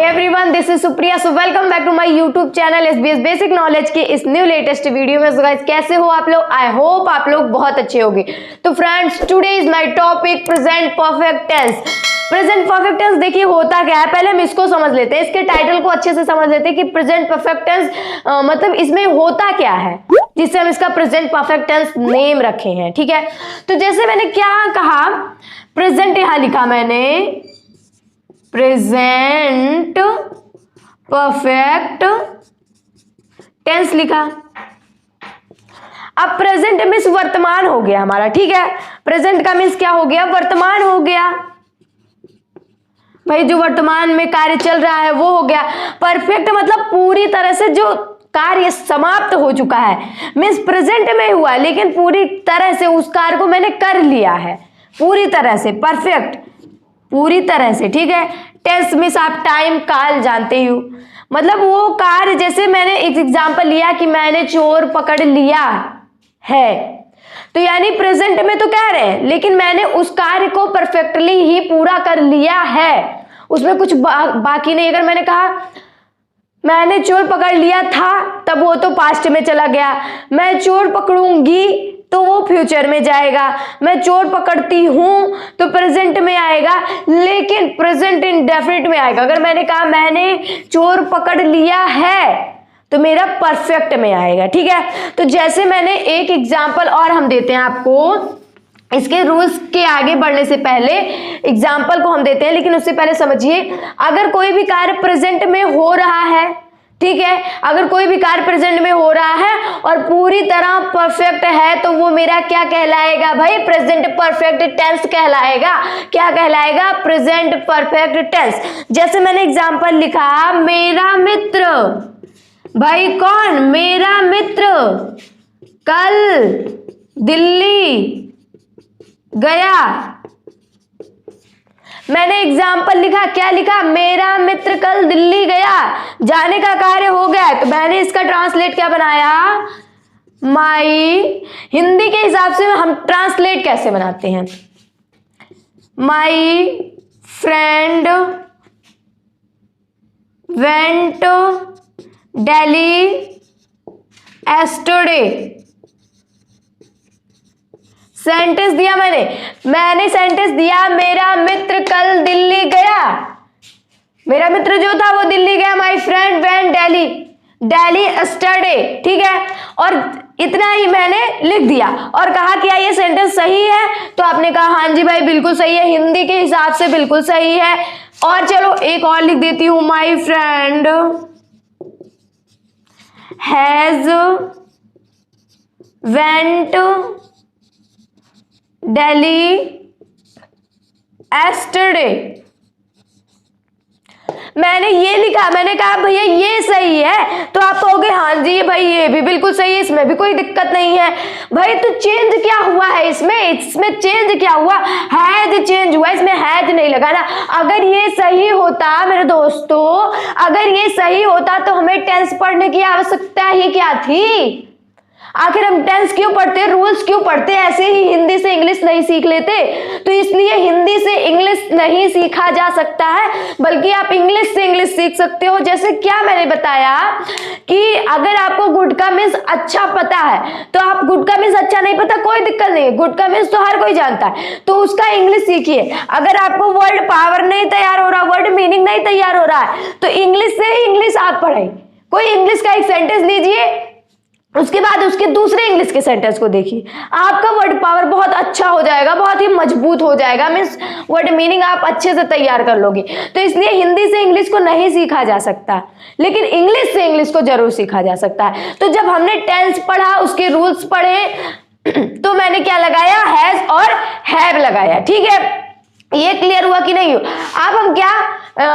Everyone, this is Supriya. So welcome back to my YouTube channel SBS basic knowledge के इस new latest video में। Guys, कैसे हो आप लोग? आई होप आप लोग बहुत अच्छे होंगे। तो friends, today is my topic present perfect tense. Present perfect tense देखिए होता क्या है, पहले हम इसको समझ लेते हैं, इसके टाइटल को अच्छे से समझ लेते हैं कि प्रेजेंट परफेक्ट टेंस मतलब इसमें होता क्या है, जिससे हम इसका प्रेजेंट परफेक्ट टेंस नेम रखे हैं। ठीक है, तो जैसे मैंने क्या कहा, प्रेजेंट यहां लिखा मैंने प्रेजेंट परफेक्ट टेंस लिखा। अब प्रेजेंट मीन्स वर्तमान हो गया हमारा। ठीक है, प्रेजेंट का मीन्स क्या हो गया? वर्तमान हो गया भाई, जो वर्तमान में कार्य चल रहा है वो हो गया। परफेक्ट मतलब पूरी तरह से जो कार्य समाप्त हो चुका है, मीन्स प्रेजेंट में हुआ लेकिन पूरी तरह से उस कार्य को मैंने कर लिया है, पूरी तरह से, परफेक्ट पूरी तरह से। ठीक है, टेंस मीन्स आप टाइम काल जानते हो, मतलब वो कार्य, जैसे मैंने एक एग्जांपल लिया कि मैंने चोर पकड़ लिया है, तो यानी प्रेजेंट में तो कह रहे हैं लेकिन मैंने उस कार्य को परफेक्टली ही पूरा कर लिया है, उसमें कुछ बाकी नहीं। अगर मैंने कहा मैंने चोर पकड़ लिया था, तब वो तो पास्ट में चला गया। मैं चोर पकड़ूंगी तो वो फ्यूचर में जाएगा। मैं चोर पकड़ती हूं तो प्रेजेंट में आएगा, लेकिन प्रेजेंट इंडेफिनिट में आएगा। अगर मैंने कहा मैंने चोर पकड़ लिया है तो मेरा परफेक्ट में आएगा। ठीक है, तो जैसे मैंने एक एग्जांपल और हम देते हैं आपको, इसके रूल्स के आगे बढ़ने से पहले एग्जाम्पल को हम देते हैं, लेकिन उससे पहले समझिए, अगर कोई भी कार्य प्रेजेंट में हो रहा है, ठीक है, अगर कोई भी कार्य प्रेजेंट में हो रहा है और पूरी तरह परफेक्ट है, तो वो मेरा क्या कहलाएगा भाई? प्रेजेंट परफेक्ट टेंस कहलाएगा। क्या कहलाएगा? Present perfect tense. जैसे मैंने एग्जाम्पल लिखा, मेरा मित्र, भाई कौन? मेरा मित्र कल दिल्ली गया। मैंने एग्जाम्पल लिखा, क्या लिखा? मेरा मित्र कल दिल्ली गया, जाने का कार्य हो गया। तो मैंने इसका ट्रांसलेट क्या बनाया? माई। हिंदी के हिसाब से हम ट्रांसलेट कैसे बनाते हैं? My friend went Delhi yesterday. Sentence दिया मैंने सेंटेंस दिया, मेरा मित्र कल दिल्ली गया। मेरा मित्र जो था वो दिल्ली गया। My friend went Delhi yesterday. ठीक है, और इतना ही मैंने लिख दिया और कहा क्या ये सेंटेंस सही है? तो आपने कहा हाँ जी भाई बिल्कुल सही है, हिंदी के हिसाब से बिल्कुल सही है। और चलो एक और लिख देती हूं, my friend has went Delhi yesterday. मैंने ये लिखा, मैंने कहा भैया ये सही है, तो आप कहोगे हाँ जी भाई ये भी बिल्कुल सही है, इसमें भी कोई दिक्कत नहीं है। भाई तो चेंज क्या हुआ है इसमें चेंज क्या हुआ? हैज चेंज हुआ, इसमें हैज नहीं लगा ना। अगर ये सही होता मेरे दोस्तों, अगर ये सही होता तो हमें टेंस पढ़ने की आवश्यकता ही क्या थी? आखिर हम टेंस क्यों पढ़ते, रूल्स क्यों पढ़ते? ऐसे ही हिंदी से इंग्लिश नहीं सीख लेते। तो इसलिए हिंदी से इंग्लिश नहीं सीखा जा सकता है, बल्कि आप इंग्लिश से इंग्लिश सीख सकते हो। जैसे क्या मैंने बताया कि अगर आपको गुड का मीन्स अच्छा पता है, तो आप गुड का मीन्स अच्छा नहीं पता, कोई दिक्कत नहीं है, गुड का मीन्स तो हर कोई जानता है, तो उसका इंग्लिश सीखिए। अगर आपको वर्ड पावर नहीं तैयार हो रहा, वर्ड मीनिंग नहीं तैयार हो रहा है, तो इंग्लिश से ही इंग्लिश आप पढ़ें। कोई इंग्लिश का एक सेंटेंस लीजिए, उसके बाद उसके दूसरे इंग्लिश के सेंटेंस को देखिए, आपका वर्ड पावर बहुत अच्छा हो जाएगा, बहुत ही मजबूत हो जाएगा, मीन्स वर्ड मीनिंग आप अच्छे से तैयार कर लोगे। तो इसलिए हिंदी से इंग्लिश को नहीं सीखा जा सकता, लेकिन इंग्लिश से इंग्लिश को जरूर सीखा जा सकता है। तो जब हमने टेंस पढ़ा, उसके रूल्स पढ़े, तो मैंने क्या लगाया? हैज और हैव लगाया। ठीक है, ये क्लियर हुआ कि नहीं? अब हम क्या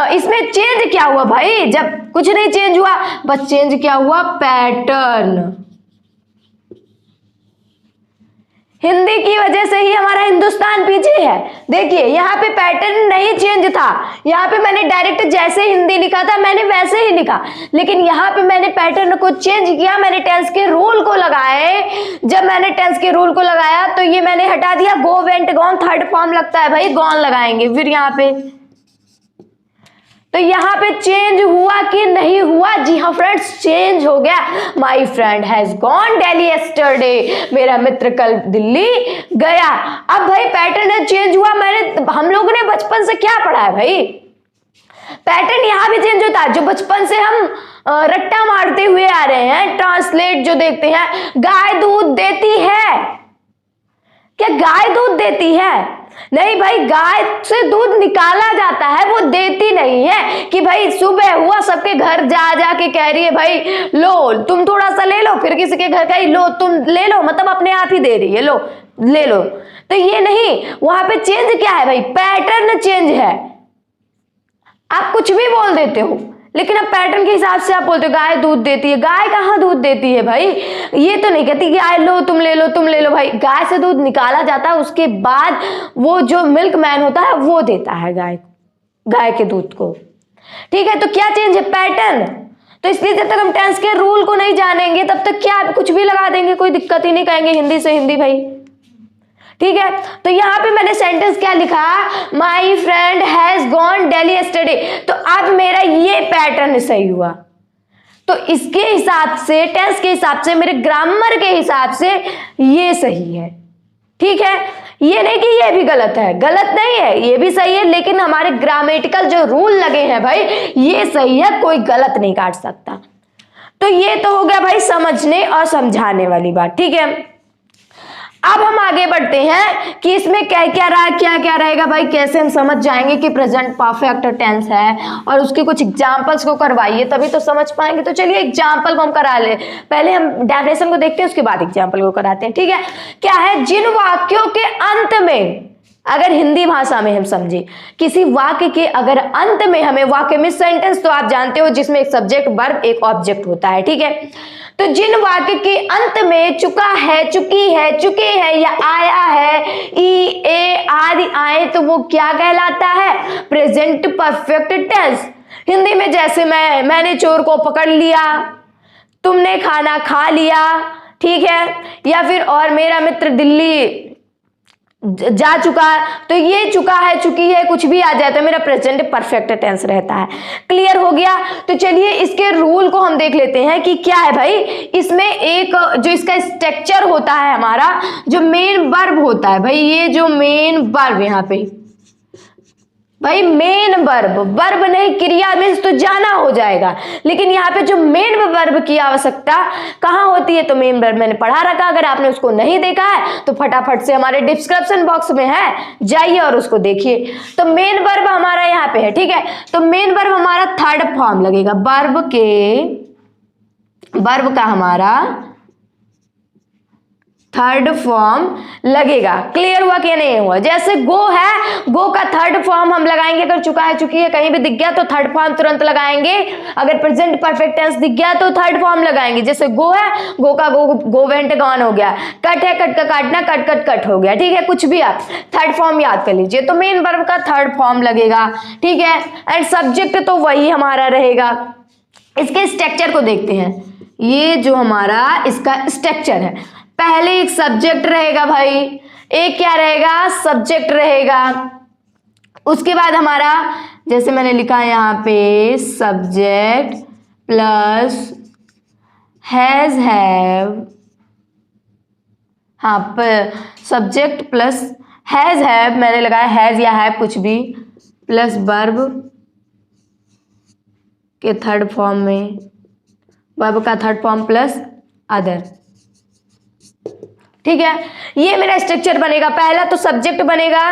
इसमें चेंज क्या हुआ भाई? जब कुछ नहीं चेंज हुआ, बस चेंज क्या हुआ? पैटर्न। हिंदी की वजह से ही हमारा हिंदुस्तान पीछे है। देखिए यहाँ पे पैटर्न नहीं चेंज था, यहाँ पे मैंने डायरेक्ट जैसे हिंदी लिखा था मैंने वैसे ही लिखा, लेकिन यहाँ पे मैंने पैटर्न को चेंज किया, मैंने टेंस के रूल को लगाए। जब मैंने टेंस के रूल को लगाया तो ये मैंने हटा दिया, go went gone third form लगता है भाई, गॉन लगाएंगे फिर यहाँ पे। तो यहाँ पे चेंज हुआ कि नहीं हुआ? जी हाँ फ्रेंड्स, चेंज हो गया। My friend has gone Delhi yesterday, मेरा मित्र कल दिल्ली गया। अब भाई पैटर्न चेंज हुआ। हम लोगों ने बचपन से क्या पढ़ा है भाई? पैटर्न यहाँ भी चेंज होता है। जो बचपन से हम रट्टा मारते हुए आ रहे हैं, ट्रांसलेट जो देखते हैं, गाय दूध देती है। क्या गाय दूध देती है? नहीं भाई, गाय से दूध निकाला जाता है, वो देती नहीं है। कि भाई सुबह हुआ, सबके घर जा जा के कह रही है भाई लो तुम थोड़ा सा ले लो, फिर किसी के घर गई लो तुम ले लो, मतलब अपने आप ही दे रही है, लो ले लो। तो ये नहीं, वहां पे चेंज क्या है भाई? पैटर्न चेंज है। आप कुछ भी बोल देते हो, लेकिन अब पैटर्न के हिसाब से आप बोलते हो गाय दूध देती है। गाय कहाँ दूध देती है भाई? ये तो नहीं कहती गाय लो तुम ले लो तुम ले लो। भाई गाय से दूध निकाला जाता है, उसके बाद वो जो मिल्क मैन होता है वो देता है गाय के दूध को। ठीक है, तो क्या चेंज है? पैटर्न। तो इसलिए जब तक हम टेंस के रूल को नहीं जानेंगे तब तक क्या कुछ भी लगा देंगे, कोई दिक्कत ही नहीं, कहेंगे हिंदी से हिंदी भाई। ठीक है, तो यहां पे मैंने सेंटेंस क्या लिखा? My friend has gone Delhi yesterday. तो अब मेरा ये पैटर्न सही हुआ। तो इसके हिसाब से, टेंस के हिसाब से, मेरे ग्रामर के हिसाब से ये सही है। ठीक है, ये नहीं कि ये भी गलत है, गलत नहीं है, ये भी सही है, लेकिन हमारे ग्रामेटिकल जो रूल लगे हैं भाई ये सही है, कोई गलत नहीं काट सकता। तो ये तो हो गया भाई समझने और समझाने वाली बात। ठीक है, अब हम आगे बढ़ते हैं कि इसमें क्या क्या रहा, क्या क्या रहेगा भाई, कैसे हम समझ जाएंगे कि प्रेजेंट परफेक्ट टेंस है, और उसके कुछ एग्जांपल्स को करवाइए तभी तो समझ पाएंगे। तो चलिए एग्जांपल को हम करा ले, पहले हम डेफिनेशन को देखते हैं, उसके बाद एग्जांपल को कराते हैं। ठीक है, क्या है? जिन वाक्यों के अंत में, अगर हिंदी भाषा में हम समझे, किसी वाक्य के अगर अंत में हमें, वाक्य में सेंटेंस तो आप जानते हो जिसमें एक सब्जेक्ट वर्ब एक ऑब्जेक्ट होता है। ठीक है, तो जिन वाक्य के अंत में चुका है, चुकी है, चुके हैं या आया है, ई ए आदि आए, तो वो क्या कहलाता है? Present perfect tense. हिंदी में जैसे मैंने चोर को पकड़ लिया, तुमने खाना खा लिया, ठीक है, या फिर और मेरा मित्र दिल्ली जा चुका, तो ये चुका है, चुकी है, कुछ भी आ जाए तो मेरा प्रेजेंट परफेक्ट टेंस रहता है। क्लियर हो गया? तो चलिए इसके रूल को हम देख लेते हैं कि क्या है भाई। इसमें एक जो इसका स्ट्रक्चर होता है, हमारा जो मेन वर्ब होता है भाई, ये जो मेन वर्ब यहाँ पे भाई, मेन वर्ब, वर्ब नहीं क्रिया में तो जाना हो जाएगा, लेकिन यहाँ पे जो मेन वर्ब की आवश्यकता कहाँ होती है? तो मेन वर्ब मैंने पढ़ा रखा, अगर आपने उसको नहीं देखा है तो फटाफट से हमारे डिस्क्रिप्शन बॉक्स में है, जाइए और उसको देखिए। तो मेन वर्ब हमारा यहाँ पे है। ठीक है, तो मेन वर्ब हमारा थर्ड फॉर्म लगेगा, वर्ब का हमारा थर्ड फॉर्म लगेगा। क्लियर हुआ कि नहीं हुआ? जैसे गो है, गो का थर्ड फॉर्म हम लगाएंगे, अगर चुका है, चुकी है, कहीं भी दिख गया तो थर्ड फॉर्म तुरंत लगाएंगे। अगर प्रेजेंट परफेक्ट टेंस दिख गया तो थर्ड फॉर्म लगाएंगे। जैसे गो है, गो का गो वेंट गॉन हो गया, कट है, कट का काटना, कट कट कट हो गया। ठीक है, कुछ भी आप थर्ड फॉर्म याद कर लीजिए, तो मेन वर्ब का थर्ड फॉर्म लगेगा। ठीक है, एंड सब्जेक्ट तो वही हमारा रहेगा। इसके स्ट्रक्चर को देखते हैं, ये जो हमारा इसका स्ट्रक्चर है, पहले एक सब्जेक्ट रहेगा भाई, एक क्या रहेगा? सब्जेक्ट रहेगा। उसके बाद हमारा, जैसे मैंने लिखा है यहाँ पे, सब्जेक्ट प्लस हैज हैव, हाँ सब्जेक्ट प्लस हैज हैव मैंने लगाया, हैज या हैव कुछ भी, प्लस वर्ब के थर्ड फॉर्म में, वर्ब का थर्ड फॉर्म प्लस अदर। ठीक है, ये मेरा स्ट्रक्चर बनेगा। पहला तो सब्जेक्ट बनेगा,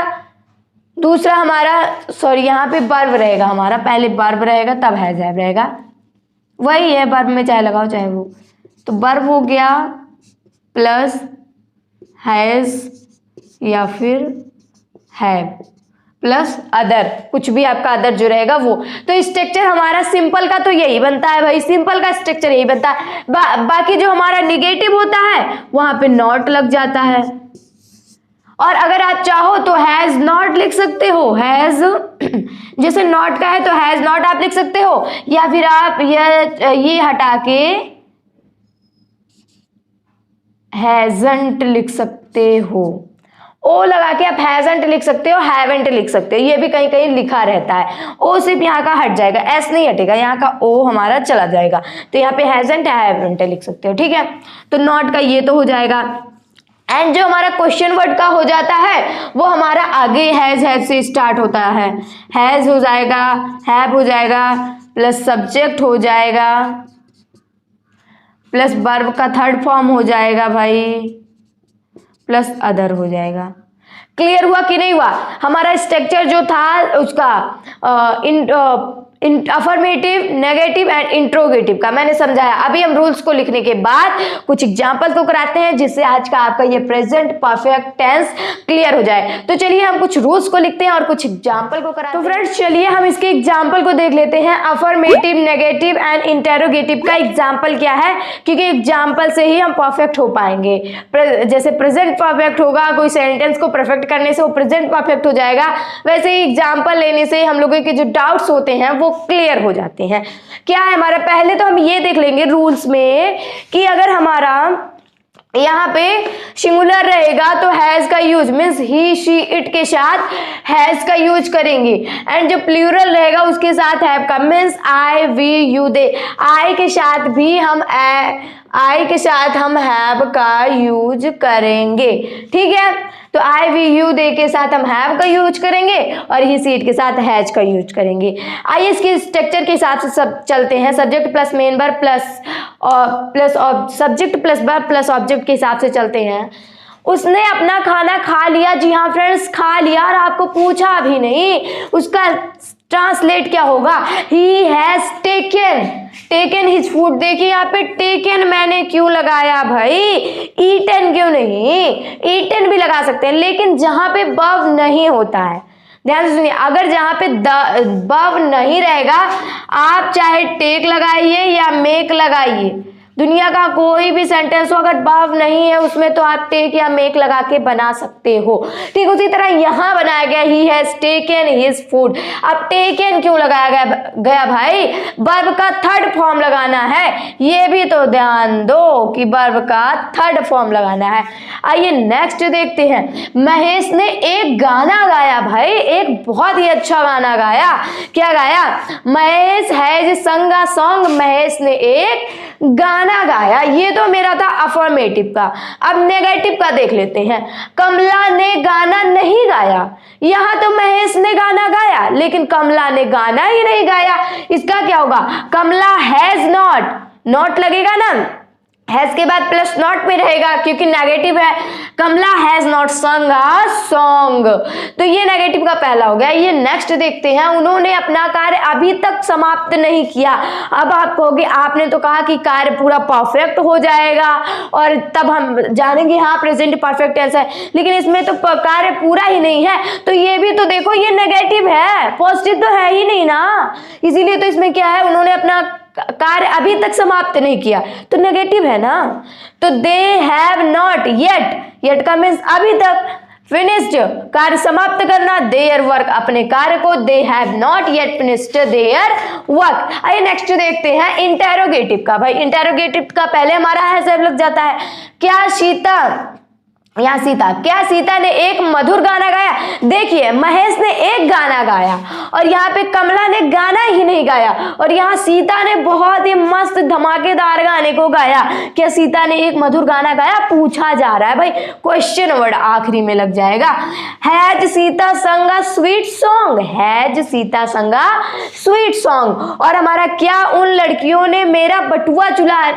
दूसरा हमारा यहाँ पे वर्ब रहेगा हमारा, पहले वर्ब रहेगा तब हैज हैव रहेगा, वही है, वर्ब में चाहे लगाओ चाहे वो, तो वर्ब हो गया प्लस हैज या फिर हैव प्लस अदर, कुछ भी आपका अदर जो रहेगा वो। तो स्ट्रक्चर हमारा सिंपल का तो यही बनता है भाई, सिंपल का स्ट्रक्चर यही बनता है। बाकी जो हमारा निगेटिव होता है वहां पे नॉट लग जाता है, और अगर आप चाहो तो हैज नॉट लिख सकते हो, हैज जैसे नॉट का है तो हैज नॉट आप लिख सकते हो, या फिर आप ये हटा के हैजंट लिख सकते हो। ओ लगा के आप हैजंट लिख सकते हो, हैवेंट लिख सकते हो, ये भी कहीं कहीं लिखा रहता है। ओ सिर्फ यहाँ का हट जाएगा, एस नहीं हटेगा, यहाँ का ओ हमारा चला जाएगा, तो यहाँ पे हैजंट हैवेंट लिख सकते हो, ठीक है। तो नॉट का ये तो हो जाएगा। एंड जो हमारा क्वेश्चन वर्ड का हो जाता है वो हमारा आगे हैज से स्टार्ट होता है, हैज हो जाएगा, हैव हो जाएगा, प्लस सब्जेक्ट हो जाएगा, प्लस वर्ब का थर्ड फॉर्म हो जाएगा भाई, प्लस अदर हो जाएगा। क्लियर हुआ कि नहीं हुआ? हमारा स्ट्रक्चर जो था उसका अफर्मेटिव, नेगेटिव एंड इंट्रोगेटिव का मैंने समझाया। अभी हम रूल्स को लिखने के बाद कुछ एग्जांपल को कराते हैं जिससे आज का आपका ये प्रेजेंट परफेक्ट टेंस क्लियर हो जाए। तो चलिए हम कुछ रूल्स को लिखते हैं और कुछ एग्जांपल को कराते हैं। तो फ्रेंड्स चलिए हम इसके एग्जांपल को देख लेते हैं। अफर्मेटिव, नेगेटिव एंड इंटेरोगेटिव का एग्जाम्पल क्या है, क्योंकि एग्जाम्पल से ही हम परफेक्ट हो पाएंगे। जैसे प्रेजेंट परफेक्ट होगा, कोई सेंटेंस को परफेक्ट करने से वो प्रेजेंट परफेक्ट हो जाएगा, वैसे ही एग्जाम्पल लेने से हम लोगों के जो डाउट्स होते हैं वो क्लियर हो जाते हैं। क्या है हमारा, पहले तो हम ये देख लेंगे रूल्स में कि अगर हमारा यहाँ पे सिंगुलर रहेगा तो हैज का use means he, she, it के साथ हैज का यूज करेंगे, एंड जो प्लूरल रहेगा उसके साथ हैव का मीन्स आई, वी, यू, दे। आई के साथ भी हम हैव का यूज करेंगे, ठीक है। तो आई, वी, यू, दे के साथ हम हैव का यूज करेंगे और ही, सी, इट के साथ हैज का यूज करेंगे। आइए इसके स्ट्रक्चर के हिसाब से सब चलते हैं। Subject plus main verb plus subject plus verb plus object के हिसाब से चलते हैं। उसने अपना खाना खा लिया। जी हाँ फ्रेंड्स, खा लिया और आपको पूछा भी नहीं। उसका ट्रांसलेट क्या होगा, he has taken his food. देखिए यहाँ पे टेकन मैंने क्यों लगाया भाई, ईटन क्यों नहीं, ईटन भी लगा सकते हैं, लेकिन जहां पे बव नहीं होता है, ध्यान से सुनिए, अगर जहां पे बव नहीं रहेगा आप चाहे टेक लगाइए या मेक लगाइए, दुनिया का कोई भी सेंटेंस हो अगर बव नहीं है उसमें तो आप टेक या मेक लगा के बना सकते हो, ठीक। उसी तरह यहाँ बनाया गया he has taken his food. अब टेकन क्यों लगाया गया भाई, वर्ब का थर्ड फॉर्म लगाना है, ये भी तो ध्यान दो कि वर्ब का थर्ड फॉर्म लगाना है। आइए नेक्स्ट देखते हैं। महेश ने एक गाना गाया भाई, एक बहुत ही अच्छा गाना गाया। क्या गाया, महेश हैज संग अ सॉन्ग, महेश ने एक गाना गाया। ये तो मेरा था अफर्मेटिव का। अब नेगेटिव का देख लेते हैं। कमला ने गाना नहीं गाया। यहां तो महेश ने गाना गाया लेकिन कमला ने गाना ही नहीं गाया। इसका क्या होगा, कमला हैज नॉट लगेगा ना, हैज के बाद प्लस नॉट में रहेगा क्योंकि नेगेटिव है। कमला हैज नॉट संग अ सॉन्ग, तो ये नेगेटिव का पहला हो गया। ये नेक्स्ट देखते हैं। उन्होंने अपना कार्य अभी तक समाप्त नहीं किया। अब आप कहोगे आपने तो कहा कि कार्य पूरा परफेक्ट हो जाएगा और तब हम जानेंगे हाँ प्रेजेंट परफेक्ट टेंस है, लेकिन इसमें तो कार्य पूरा ही नहीं है। तो ये भी तो देखो, ये नेगेटिव है, पॉजिटिव तो है ही नहीं ना, इसीलिए तो इसमें क्या है, उन्होंने अपना कार्य अभी तक समाप्त नहीं किया तो नेगेटिव है ना। तो दे हैव नॉट येट का मीन्स अभी तक, फिनिश्ड कार्य समाप्त करना, देयर वर्क अपने कार्य को, they have not yet finished their work. आइए नेक्स्ट देखते हैं इंटेरोगेटिव का। भाई इंटेरोगेटिव का पहले हमारा हैज लग जाता है। क्या सीता ने एक मधुर गाना गाया। देखिए महेश ने एक गाना गाया और यहाँ पे कमला ने गाना ही नहीं गाया और यहाँ सीता ने बहुत ही मस्त धमाकेदार गाने को गाया। क्या सीता ने एक मधुर गाना गाया, पूछा जा रहा है भाई, क्वेश्चन वर्ड आखिरी में लग जाएगा। हैज सीता संगा स्वीट सॉन्ग, हैज सीता संगा स्वीट सॉन्ग। और हमारा क्या उन लड़कियों ने मेरा बटुआ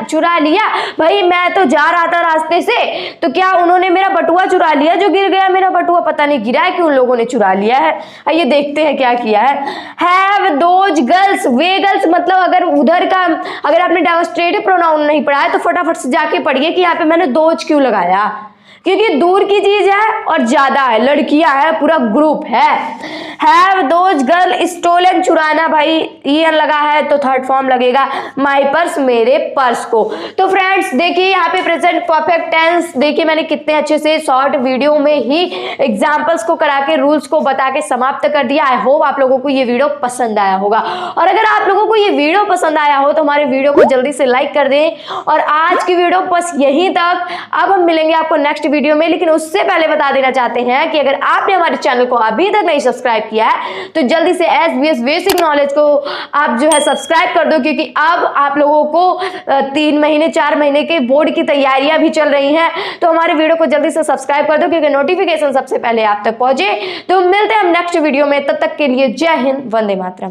चुरा लिया। भाई मैं तो जा रहा था रास्ते से, तो क्या उन्होंने मेरा बटुआ चुरा लिया, जो गिर गया मेरा बटुआ, पता नहीं गिरा है कि उन लोगों ने चुरा लिया है। आइए देखते हैं क्या किया है। Have those girls, way girls मतलब अगर उधर का, अगर आपने डेमोस्ट्रेटिव प्रोनाउन नहीं पढ़ा है तो फटाफट से जाके पढ़िए कि यहाँ पे मैंने दोज क्यों लगाया, क्योंकि दूर की चीज है और ज्यादा है, लड़कियां है, पूरा ग्रुप है। हैव दोज गर्ल स्टोलन, चुराना भाई ईयर लगा है तो थर्ड फॉर्म लगेगा माई पर्स, मेरे पर्स को। तो फ्रेंड्स देखिए यहाँ पे प्रेजेंट परफेक्ट टेंस देखिए मैंने कितने अच्छे से शॉर्ट वीडियो में ही एग्जाम्पल्स को करा के रूल्स को बता के समाप्त कर दिया। आई होप आप लोगों को ये वीडियो पसंद आया होगा, और अगर आप लोगों को ये वीडियो पसंद आया हो तो हमारे वीडियो को जल्दी से लाइक कर दें। और आज की वीडियो बस यहीं तक, अब हम मिलेंगे आपको नेक्स्ट वीडियो में। लेकिन उससे पहले बता देना चाहते हैं कि अगर आपने हमारे चैनल को अभी तक नहीं सब्सक्राइब किया है तो जल्दी से SBS बेसिक नॉलेज को आप जो है सब्सक्राइब कर दो, क्योंकि अब आप लोगों को 3 महीने 4 महीने के बोर्ड की तैयारियां भी चल रही हैं। तो हमारे वीडियो को जल्दी से सब्सक्राइब कर दो क्योंकि नोटिफिकेशन सबसे पहले आप तक पहुंचे। तो मिलते हैं हम नेक्स्ट वीडियो में, तब तक के लिए जय हिंद, वंदे मातरम।